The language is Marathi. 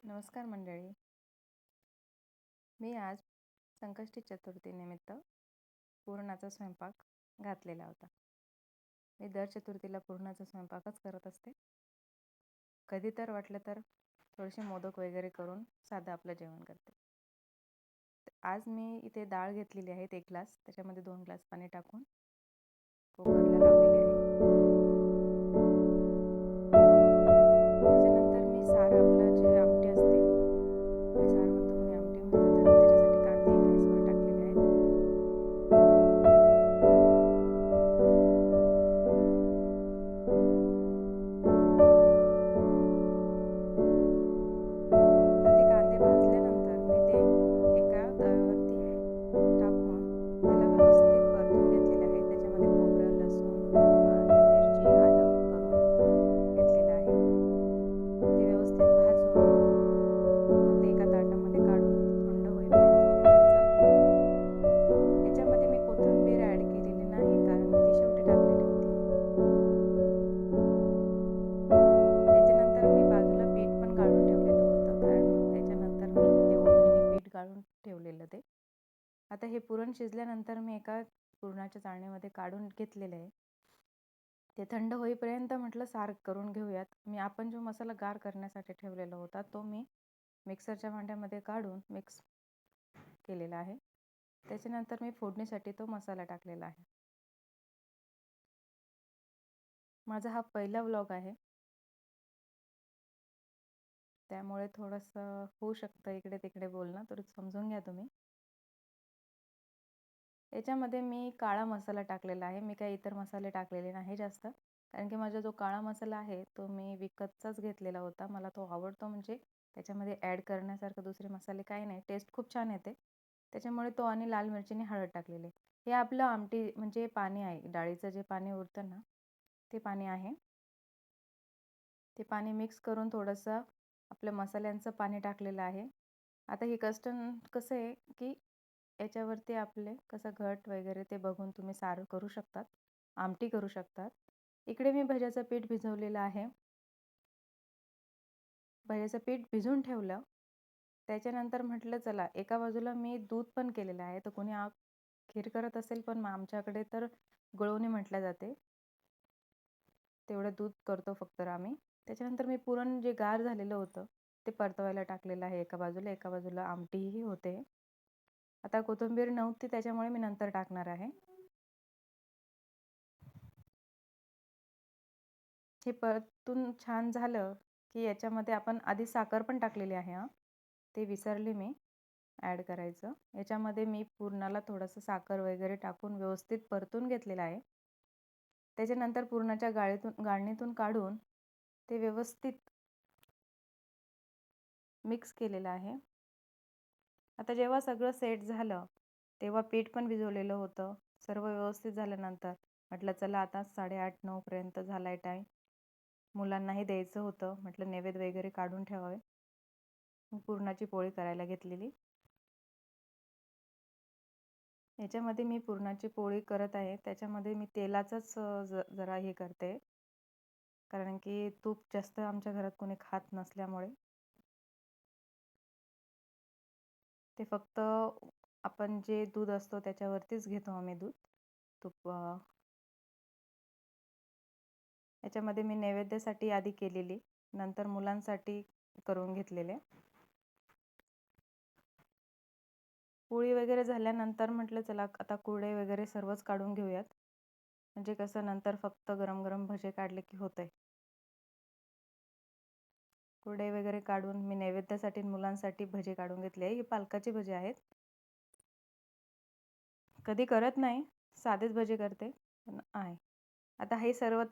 नमस्कार मंडळी. मी आज संकष्टी चतुर्थीनिमित्त पुरणाचा स्वयंपाक घातलेला होता. मी दर चतुर्थीला पुरणाचा स्वयंपाकच करत असते. कधी तर वाटलं तर थोडेसे मोदक वगैरे करून साधं आपलं जेवण करते. आज मी इथे डाळ घेतलेली आहे 1 ग्लास, त्याच्यामध्ये 2 ग्लास पाणी टाकून कुकरला लावलेली आहे. त्याच्यानंतर मी सार आपलं जे आमटी असते, कोणी सार म्हणतं कोणी आमटी म्हणतं, तर मी त्याच्यासाठी कांदे गॅसवर टाकलेले आहेत. आता ते कांदे भाजल्यानंतर मी ते एका तव्यावरती टाकून त्याला व्यवस्थित परतून घेतलेले आहे. त्याच्यामध्ये खोबरं, लसूण आणि मिरची, आलं करून घेतलेलं आहे. ते व्यवस्थित भाजून मग ते एका ताटामध्ये काढून थंड होईपर्यंत ठेवायचं. याच्यामध्ये मी कोथिंबीर ॲड केलेली नाही, कारण मी ती शेवटी टाकलेली होती. याच्यानंतर मी बाजूला पीठ पण गाळून ठेवलेलं होतं, कारण याच्यानंतर मी ते ओढणीने पीठ गाळून ठेवलेलं ते. आता हे पुरण शिजल्यानंतर मी एका पुरणाच्या चाळणीमध्ये काढून घेतलेले आहे. ते थंड होईपर्यंत म्हटलं सार करून घेऊयात. आपण जो मसाला गार करण्यासाठी ठेवलेला होता तो मी मिक्सरच्या भांड्यामध्ये काढून मिक्स केलेला आहे. त्याच्यानंतर मी फोडणीसाठी तो मसाला टाकलेला आहे. माझा हा पहिला व्लॉग आहे, त्यामुळे थोडंसं होऊ शकतं इकडे तिकडे बोलणं, तर समजून घ्या तुम्ही. याच्यामध्ये मी काळा मसाला टाकलेला आहे. मी काही इतर मसाले टाकलेले नाही जास्त, कारण की माझा जो काळा मसाला आहे तो मी विकतचाच घेतलेला होता. मला तो आवडतो, म्हणजे त्याच्यामध्ये ॲड करण्यासारखं दुसरे मसाले काही नाही. टेस्ट खूप छान येते, त्याच्यामुळे तो आणि लाल मिरचीने हळद टाकलेली. हे आपलं आमटी म्हणजे पाणी आहे, डाळीचं जे पाणी उरतं ना ते पाणी आहे. ते पाणी मिक्स करून थोडंसं आपल्या मसाल्यांचं पाणी टाकलेलं आहे. आता हे कसं आहे की याच्यावरती आपले कसं घट वगैरे ते बघून तुम्ही सार करू शकतात, आमटी करू शकतात. इकडे मी भज्याचं पीठ भिजवलेलं आहे. भज्याचं पीठ भिजवून ठेवलं. त्याच्यानंतर म्हटलं चला एका बाजूला मी दूध पण केलेलं आहे. तर कोणी खीर करत असेल, पण आमच्याकडे तर गुळवणी म्हटलं जाते. तेवढं दूध करतो फक्त आम्ही. त्याच्यानंतर मी पुरण जे गार झालेलं होतं ते परतवायला टाकलेलं आहे एका बाजूला. एका बाजूला आमटीही होते. आता कोथिंबीर नव्हती, त्याच्यामुळे मी नंतर टाकणार आहे. हे परतून छान झालं की याच्यामध्ये आपण आधी साखर पण टाकलेली आहे ते विसरले मी ॲड करायचं. याच्यामध्ये मी पुरणाला थोडंसं साखर वगैरे टाकून व्यवस्थित परतून घेतलेलं आहे. त्याच्यानंतर पुरणाच्या गाळणीतून काढून ते व्यवस्थित मिक्स केलेलं आहे. आता जेव्हा सगळं सेट झालं तेव्हा पीठ पण भिजवलेलं होतं. सर्व व्यवस्थित झाल्यानंतर म्हटलं चला आता 8:30-9 पर्यंत झाला आहे टाईम. मुलांनाही द्यायचं होतं, म्हटलं नैवेद्य वगैरे काढून ठेवावे. पुरणाची पोळी करायला घेतलेली. याच्यामध्ये मी पुरणाची पोळी करत आहे, त्याच्यामध्ये मी तेलाचंच जरा हे करते, कारण की तूप जास्त आमच्या घरात कोणी खात नसल्यामुळे. ते फक्त आपण जे दूध असतो त्याच्यावरतीच घेतो आम्ही तूप. याच्यामध्ये मी नैवेद्यासाठी आधी केलेली, नंतर मुलांसाठी करून घेतलेले. पोळी वगैरे झाल्यानंतर म्हटलं चला आता कुरडे वगैरे सर्वच काढून घेऊयात, म्हणजे कसं नंतर फक्त गरम गरम भजे काढले की होतंय. कुरडे वगैरे काढून मी नैवेद्यासाठी मुलांसाठी भजे काढून घेतले. ही पालकाचे भजे आहेत. कधी करत नाही, साधेच भजे करते पण आहे. आता हे सर्व